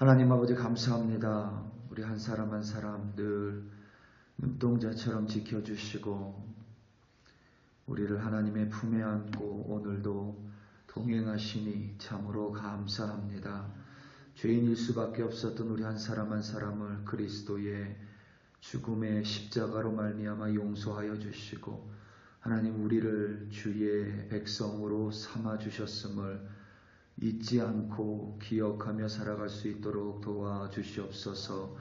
하나님 아버지 감사합니다. 우리 한 사람 한 사람 늘 눈동자처럼 지켜주시고 우리를 하나님의 품에 안고 오늘도 동행하시니 참으로 감사합니다. 죄인일 수밖에 없었던 우리 한 사람 한 사람을 그리스도의 죽음의 십자가로 말미암아 용서하여 주시고 하나님 우리를 주의 백성으로 삼아 주셨음을 잊지 않고 기억하며 살아갈 수 있도록 도와주시옵소서.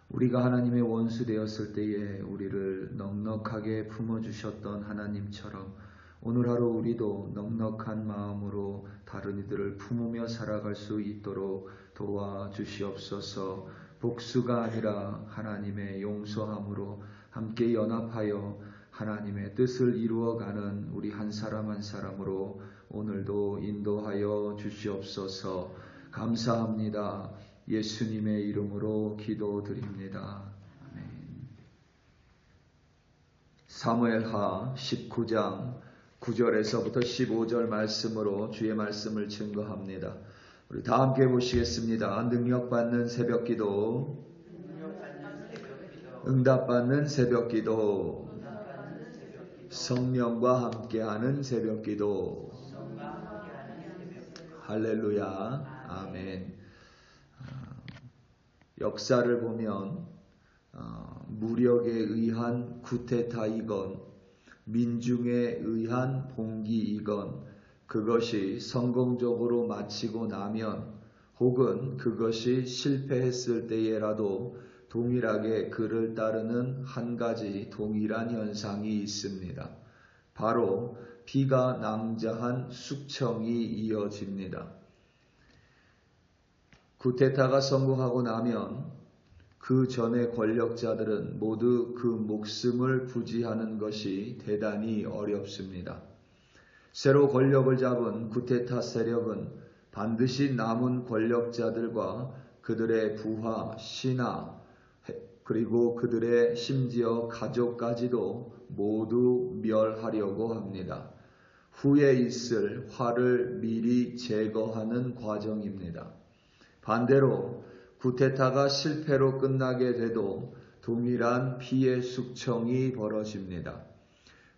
우리가 하나님의 원수 되었을 때에 우리를 넉넉하게 품어주셨던 하나님처럼 오늘 하루 우리도 넉넉한 마음으로 다른 이들을 품으며 살아갈 수 있도록 도와주시옵소서. 복수가 아니라 하나님의 용서함으로 함께 연합하여 하나님의 뜻을 이루어가는 우리 한 사람 한 사람으로 오늘도 인도하여 주시옵소서. 감사합니다. 예수님의 이름으로 기도드립니다. 아멘. 사무엘하 19장 9절에서부터 15절 말씀으로 주의 말씀을 증거합니다. 우리 다 함께 보시겠습니다. 능력받는 새벽기도, 응답받는 새벽기도, 성령과 함께하는 새벽기도. 할렐루야. 아멘. 역사를 보면 무력에 의한 쿠데타이건 민중에 의한 봉기이건 그것이 성공적으로 마치고 나면 혹은 그것이 실패했을 때에라도 동일하게 그를 따르는 한 가지 동일한 현상이 있습니다. 바로 피가 낭자한 숙청이 이어집니다. 쿠데타가 성공하고 나면 그 전의 권력자들은 모두 그 목숨을 부지하는 것이 대단히 어렵습니다. 새로 권력을 잡은 쿠데타 세력은 반드시 남은 권력자들과 그들의 부하, 신하, 그리고 그들의 심지어 가족까지도 모두 멸하려고 합니다. 후에 있을 화를 미리 제거하는 과정입니다. 반대로 쿠데타가 실패로 끝나게 돼도 동일한 피해 숙청이 벌어집니다.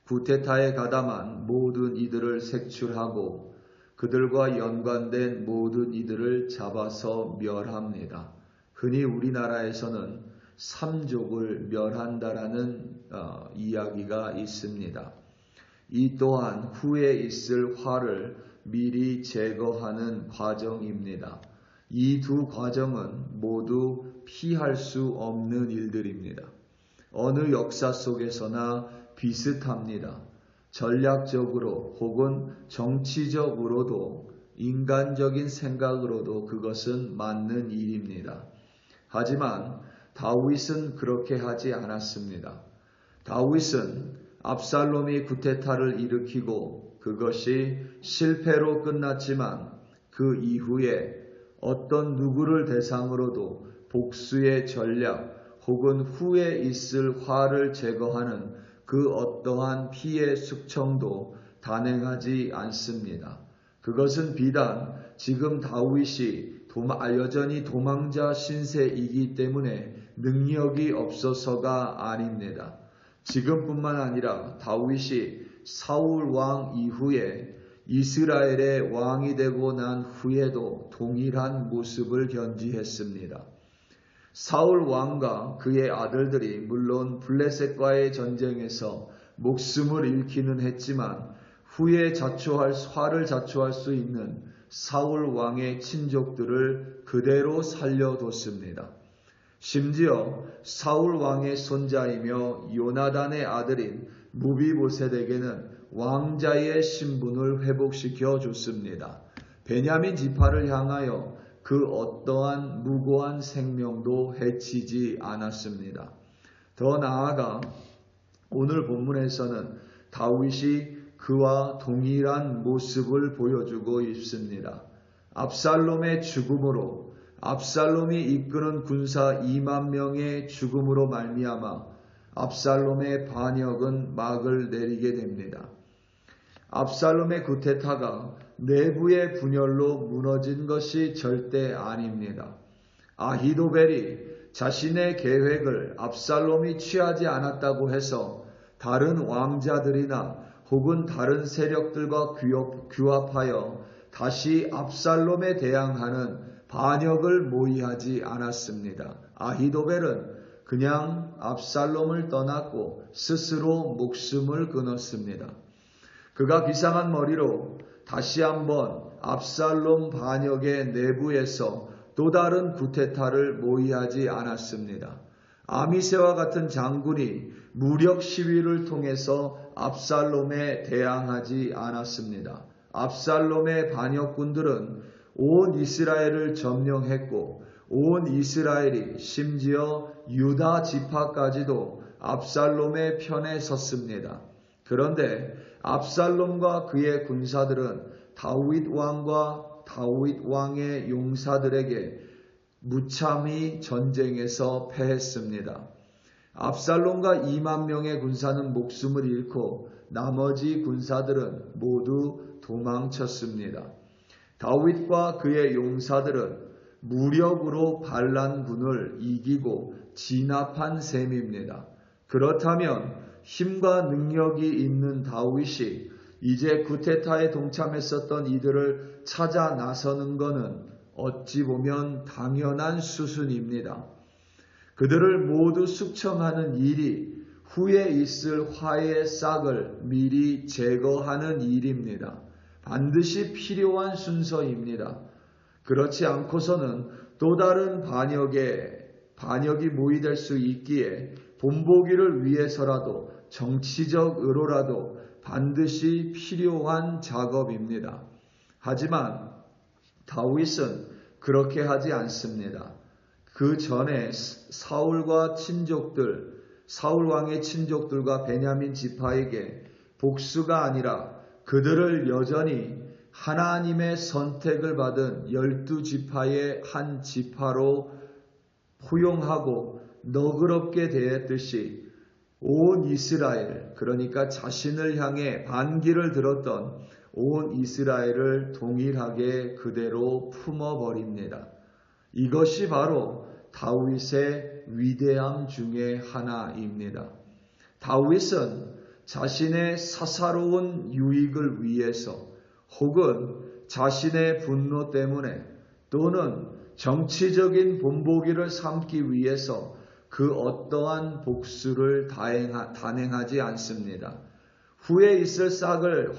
쿠데타에 가담한 모든 이들을 색출하고 그들과 연관된 모든 이들을 잡아서 멸합니다. 흔히 우리나라에서는 삼족을 멸한다라는 이야기가 있습니다. 이 또한 후에 있을 화를 미리 제거하는 과정입니다. 이 두 과정은 모두 피할 수 없는 일들입니다. 어느 역사 속에서나 비슷합니다. 전략적으로 혹은 정치적으로도 인간적인 생각으로도 그것은 맞는 일입니다. 하지만 다윗은 그렇게 하지 않았습니다. 다윗은 압살롬이 쿠데타를 일으키고 그것이 실패로 끝났지만 그 이후에 어떤 누구를 대상으로도 복수의 전략 혹은 후에 있을 화를 제거하는 그 어떠한 피해 숙청도 단행하지 않습니다. 그것은 비단 지금 다윗이 여전히 도망자 신세이기 때문에 능력이 없어서가 아닙니다. 지금뿐만 아니라 다윗이 사울 왕 이후에 이스라엘의 왕이 되고 난 후에도 동일한 모습을 견지했습니다. 사울 왕과 그의 아들들이 물론 블레셋과의 전쟁에서 목숨을 잃기는 했지만 후에 화를 자초할 수 있는 사울 왕의 친족들을 그대로 살려뒀습니다. 심지어 사울 왕의 손자이며 요나단의 아들인 무비보셋에게는 왕자의 신분을 회복시켜 줬습니다. 베냐민 지파를 향하여 그 어떠한 무고한 생명도 해치지 않았습니다. 더 나아가 오늘 본문에서는 다윗이 그와 동일한 모습을 보여주고 있습니다. 압살롬의 죽음으로 압살롬이 이끄는 군사 2만 명의 죽음으로 말미암아 압살롬의 반역은 막을 내리게 됩니다. 압살롬의 쿠데타가 내부의 분열로 무너진 것이 절대 아닙니다. 아히도벨이 자신의 계획을 압살롬이 취하지 않았다고 해서 다른 왕자들이나 혹은 다른 세력들과 규합하여 다시 압살롬에 대항하는 반역을 모의하지 않았습니다. 아히도벨은 그냥 압살롬을 떠났고 스스로 목숨을 끊었습니다. 그가 비상한 머리로 다시 한번 압살롬 반역의 내부에서 또 다른 구테타를 모의하지 않았습니다. 아미새와 같은 장군이 무력 시위를 통해서 압살롬에 대항하지 않았습니다. 압살롬의 반역군들은 온 이스라엘을 점령했고 온 이스라엘이 심지어 유다 지파까지도 압살롬의 편에 섰습니다. 그런데 압살롬과 그의 군사들은 다윗 왕과 다윗 왕의 용사들에게 무참히 전쟁에서 패했습니다. 압살롬과 2만 명의 군사는 목숨을 잃고 나머지 군사들은 모두 도망쳤습니다. 다윗과 그의 용사들은 무력으로 반란군을 이기고 진압한 셈입니다. 그렇다면 힘과 능력이 있는 다윗이 이제 구테타에 동참했었던 이들을 찾아 나서는 것은 어찌 보면 당연한 수순입니다. 그들을 모두 숙청하는 일이 후에 있을 화의 싹을 미리 제거하는 일입니다. 반드시 필요한 순서입니다. 그렇지 않고서는 또 다른 반역이 모의될 수 있기에 본보기를 위해서라도 정치적 의로라도 반드시 필요한 작업입니다. 하지만 다윗은 그렇게 하지 않습니다. 그 전에 사울 왕의 친족들과 베냐민 지파에게 복수가 아니라 그들을 여전히 하나님의 선택을 받은 12지파의 한 지파로 포용하고 너그럽게 대했듯이 온 이스라엘, 그러니까 자신을 향해 반기를 들었던 온 이스라엘을 동일하게 그대로 품어버립니다. 이것이 바로 다윗의 위대함 중에 하나입니다. 다윗은 자신의 사사로운 유익을 위해서 혹은 자신의 분노 때문에 또는 정치적인 본보기를 삼기 위해서 그 어떠한 복수를 단행하지 않습니다. 후에 있을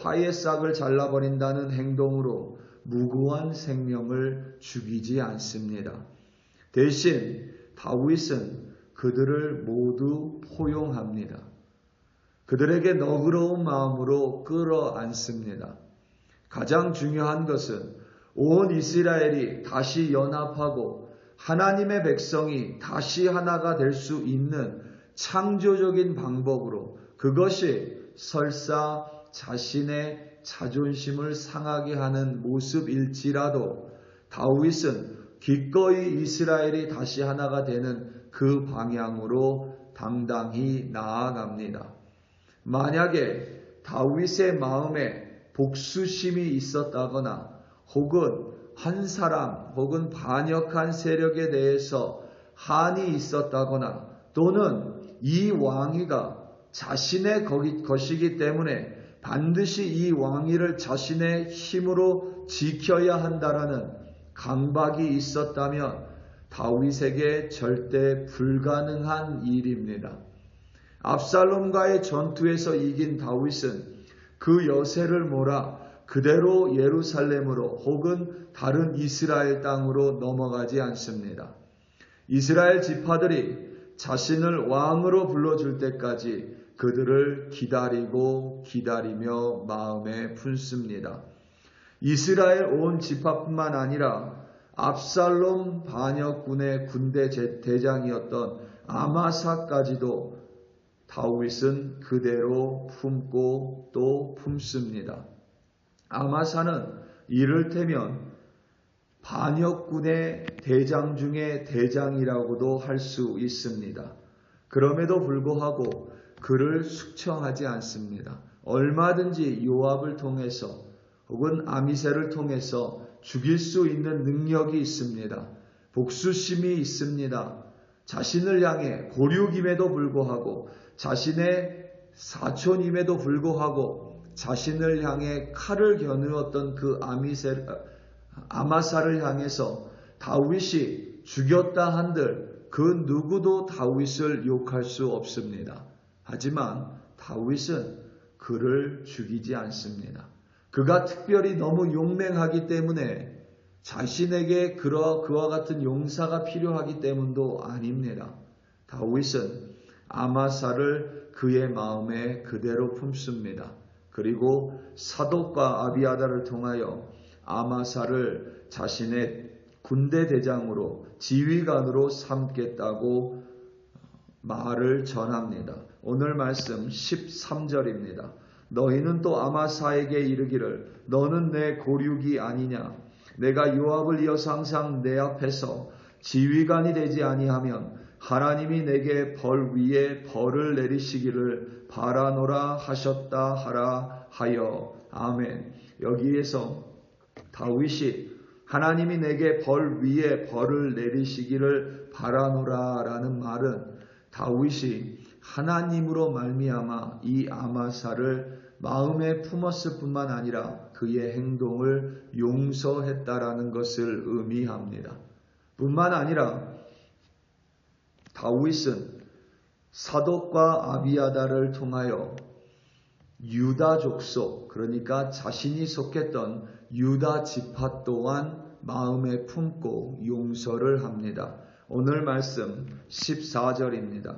화의 싹을 잘라버린다는 행동으로 무고한 생명을 죽이지 않습니다. 대신 다윗은 그들을 모두 포용합니다. 그들에게 너그러운 마음으로 끌어안습니다. 가장 중요한 것은 온 이스라엘이 다시 연합하고 하나님의 백성이 다시 하나가 될 수 있는 창조적인 방법으로, 그것이 설사 자신의 자존심을 상하게 하는 모습일지라도 다윗은 기꺼이 이스라엘이 다시 하나가 되는 그 방향으로 당당히 나아갑니다. 만약에 다윗의 마음에 복수심이 있었다거나 혹은 한 사람 혹은 반역한 세력에 대해서 한이 있었다거나 또는 이 왕위가 자신의 것이기 때문에 반드시 이 왕위를 자신의 힘으로 지켜야 한다라는 강박이 있었다면 다윗에게 절대 불가능한 일입니다. 압살롬과의 전투에서 이긴 다윗은 그 여세를 몰아 그대로 예루살렘으로 혹은 다른 이스라엘 땅으로 넘어가지 않습니다. 이스라엘 지파들이 자신을 왕으로 불러줄 때까지 그들을 기다리며 마음에 품습니다. 이스라엘 온 지파뿐만 아니라 압살롬 반역군의 군대 대장이었던 아마사까지도 다윗은 그대로 품고 또 품습니다. 아마사는 이를테면 반역군의 대장 중에 대장이라고도 할 수 있습니다. 그럼에도 불구하고 그를 숙청하지 않습니다. 얼마든지 요압을 통해서 혹은 아미새를 통해서 죽일 수 있는 능력이 있습니다. 복수심이 있습니다. 자신을 향해 고륙임에도 불구하고, 자신의 사촌임에도 불구하고 자신을 향해 칼을 겨누었던 그 아마사를 향해서 다윗이 죽였다 한들 그 누구도 다윗을 욕할 수 없습니다. 하지만 다윗은 그를 죽이지 않습니다. 그가 특별히 너무 용맹하기 때문에 자신에게 그와 같은 용사가 필요하기 때문도 아닙니다. 다윗은 아마사를 그의 마음에 그대로 품습니다. 그리고 사독과 아비아다를 통하여 아마사를 자신의 군대 대장으로, 지휘관으로 삼겠다고 말을 전합니다. 오늘 말씀 13절입니다. 너희는 또 아마사에게 이르기를 너는 내 고륙이 아니냐? 내가 요압을 이어서 항상 내 앞에서 지휘관이 되지 아니하면 하나님이 내게 벌 위에 벌을 내리시기를 바라노라 하셨다 하라 하여. 아멘. 여기에서 다윗이 하나님이 내게 벌 위에 벌을 내리시기를 바라노라 라는 말은 다윗이 하나님으로 말미암아 이 아마사를 마음에 품었을 뿐만 아니라 그의 행동을 용서했다라는 것을 의미합니다. 뿐만 아니라 다윗은 사독과 아비아다를 통하여 유다 족속, 그러니까 자신이 속했던 유다 지파 또한 마음에 품고 용서를 합니다. 오늘 말씀 14절입니다.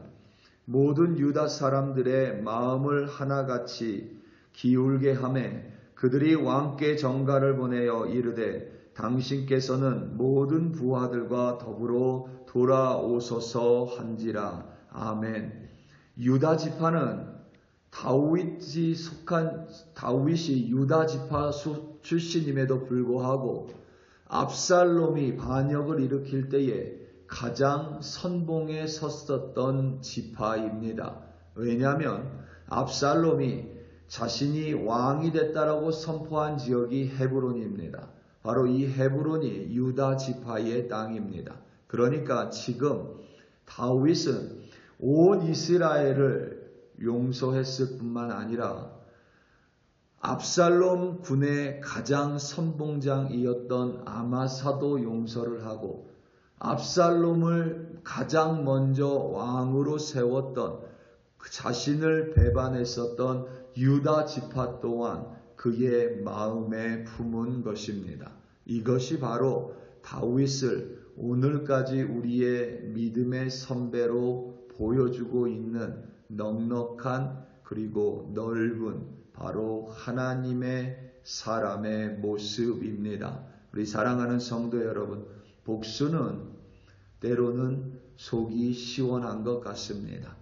모든 유다 사람들의 마음을 하나같이 기울게 하매 그들이 왕께 전가를 보내어 이르되 당신께서는 모든 부하들과 더불어 돌아오소서 한지라. 아멘. 유다 지파는 다윗이 유다 지파 출신임에도 불구하고 압살롬이 반역을 일으킬 때에 가장 선봉에 섰었던 지파입니다. 왜냐하면 압살롬이 자신이 왕이 됐다라고 선포한 지역이 헤브론입니다. 바로 이 헤브론이 유다 지파의 땅입니다. 그러니까 지금 다윗은 온 이스라엘을 용서했을 뿐만 아니라 압살롬 군의 가장 선봉장이었던 아마사도 용서를 하고 압살롬을 가장 먼저 왕으로 세웠던 자신을 배반했었던 유다 지파 또한 그의 마음에 품은 것입니다. 이것이 바로 다윗을 오늘까지 우리의 믿음의 선배로 보여주고 있는 넉넉한 그리고 넓은 바로 하나님의 사람의 모습입니다. 우리 사랑하는 성도 여러분, 복수는 때로는 속이 시원한 것 같습니다.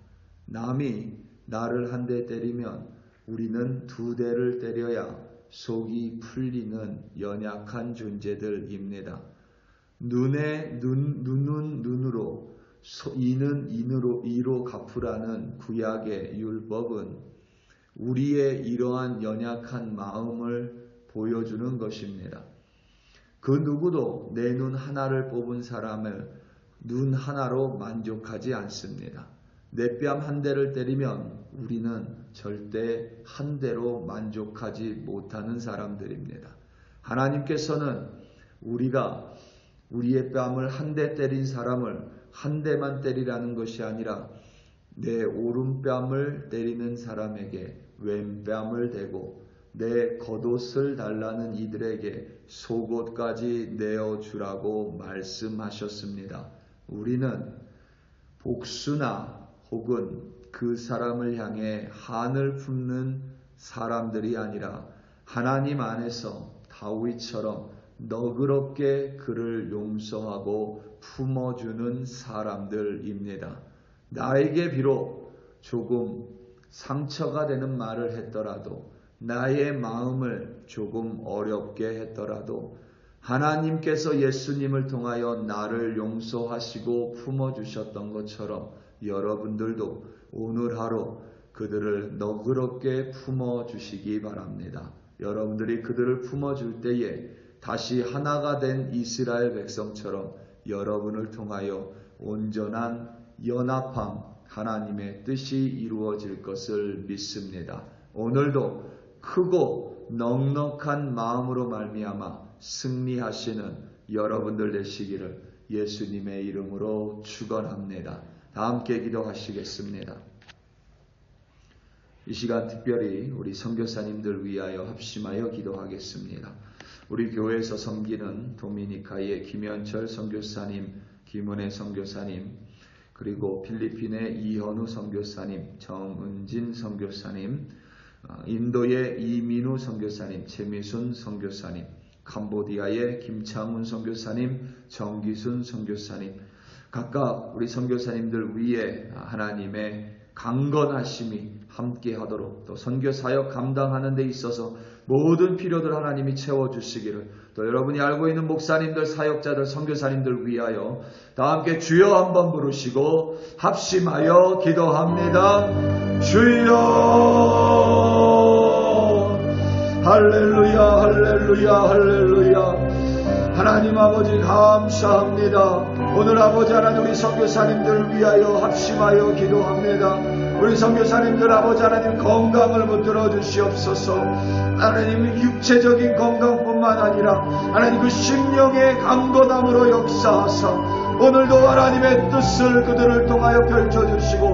남이 나를 한 대 때리면 우리는 두 대를 때려야 속이 풀리는 연약한 존재들입니다. 눈은 눈으로, 이는 이로 갚으라는 구약의 율법은 우리의 이러한 연약한 마음을 보여주는 것입니다. 그 누구도 내 눈 하나를 뽑은 사람을 눈 하나로 만족하지 않습니다. 내 뺨 한 대를 때리면 우리는 절대 한 대로 만족하지 못하는 사람들입니다. 하나님께서는 우리가 우리의 뺨을 한 대 때린 사람을 한 대만 때리라는 것이 아니라 내 오른뺨을 때리는 사람에게 왼뺨을 대고 내 겉옷을 달라는 이들에게 속옷까지 내어주라고 말씀하셨습니다. 우리는 복수나 혹은 그 사람을 향해 한을 품는 사람들이 아니라 하나님 안에서 다윗처럼 너그럽게 그를 용서하고 품어주는 사람들입니다. 나에게 비록 조금 상처가 되는 말을 했더라도 나의 마음을 조금 어렵게 했더라도 하나님께서 예수님을 통하여 나를 용서하시고 품어주셨던 것처럼 여러분들도 오늘 하루 그들을 너그럽게 품어주시기 바랍니다. 여러분들이 그들을 품어줄 때에 다시 하나가 된 이스라엘 백성처럼 여러분을 통하여 온전한 연합함, 하나님의 뜻이 이루어질 것을 믿습니다. 오늘도 크고 넉넉한 마음으로 말미암아 승리하시는 여러분들 되시기를 예수님의 이름으로 축원합니다. 다 함께 기도하시겠습니다. 이 시간 특별히 우리 선교사님들 위하여 합심하여 기도하겠습니다. 우리 교회에서 섬기는 도미니카의 김현철 선교사님, 김은혜 선교사님, 그리고 필리핀의 이현우 선교사님, 정은진 선교사님, 인도의 이민우 선교사님, 최미순 선교사님, 캄보디아의 김창훈 선교사님, 정기순 선교사님, 각각 우리 선교사님들 위에 하나님의 강건하심이 함께하도록, 또 선교사역 감당하는 데 있어서 모든 필요들 하나님이 채워주시기를, 또 여러분이 알고 있는 목사님들, 사역자들, 선교사님들 위하여 다 함께 주여 한번 부르시고 합심하여 기도합니다. 주여, 할렐루야, 할렐루야, 할렐루야. 하나님 아버지 감사합니다. 오늘 아버지 하나님 우리 선교사님들 위하여 합심하여 기도합니다. 우리 선교사님들 아버지 하나님 건강을 붙들어 주시옵소서. 하나님 육체적인 건강뿐만 아니라 하나님 그 심령의 강건함으로 역사하사 오늘도 하나님의 뜻을 그들을 통하여 펼쳐주시고,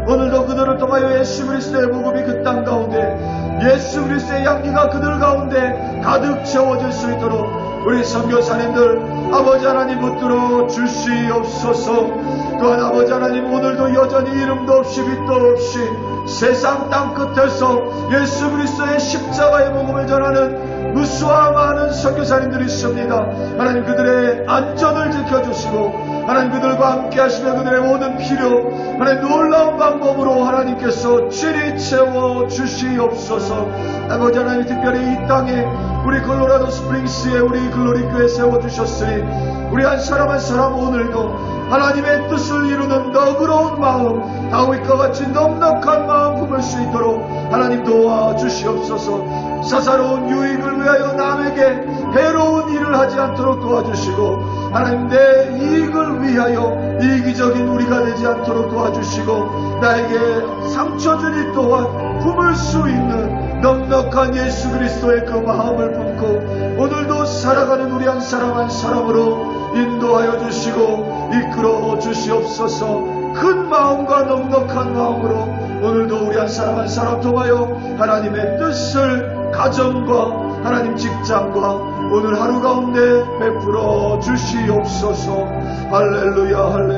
오늘도 그들을 통하여 예수 그리스도의 복음이 그 땅 가운데, 예수 그리스도의 향기가 그들 가운데 가득 채워질 수 있도록 우리 선교사님들 아버지 하나님 붙들어 주시옵소서. 또한 아버지 하나님 오늘도 여전히 이름도 없이 빛도 없이 세상 땅 끝에서 예수 그리스도의 십자가의 복음을 전하는 무수와 많은 선교사님들이 있습니다. 하나님 그들의 안전을 지켜주시고 하나님 그들과 함께 하시며 그들의 모든 필요 하나님 놀라운 방법으로 하나님께서 질이 채워 주시옵소서. 아버지 하나님 특별히 이 땅에 우리 콜로라도 스프링스에 우리 글로리 교회 세워주셨으니 우리 한 사람 한 사람 오늘도 하나님의 뜻을 이루는 너그러운 마음, 다윗과 같이 넉넉한 마음 품을 수 있도록 하나님 도와주시옵소서. 사사로운 유익을 위하여 남에게 해로운 일을 하지 않도록 도와주시고, 하나님 내 이익을 위하여 이기적인 우리가 되지 않도록 도와주시고, 나에게 상처 준 일 또한 품을 수 있는 넉넉한 예수 그리스도의 그 마음을 품고 오늘도 살아가는 우리 한 사람 한 사람으로 인도하여 주시고 이끌어 주시옵소서. 큰 마음과 넉넉한 마음으로 오늘도 우리 한 사람 한 사람 통하여 하나님의 뜻을 가정과 하나님 직장과 오늘 하루 가운데 베풀어 주시옵소서. 할렐루야, 할렐루야.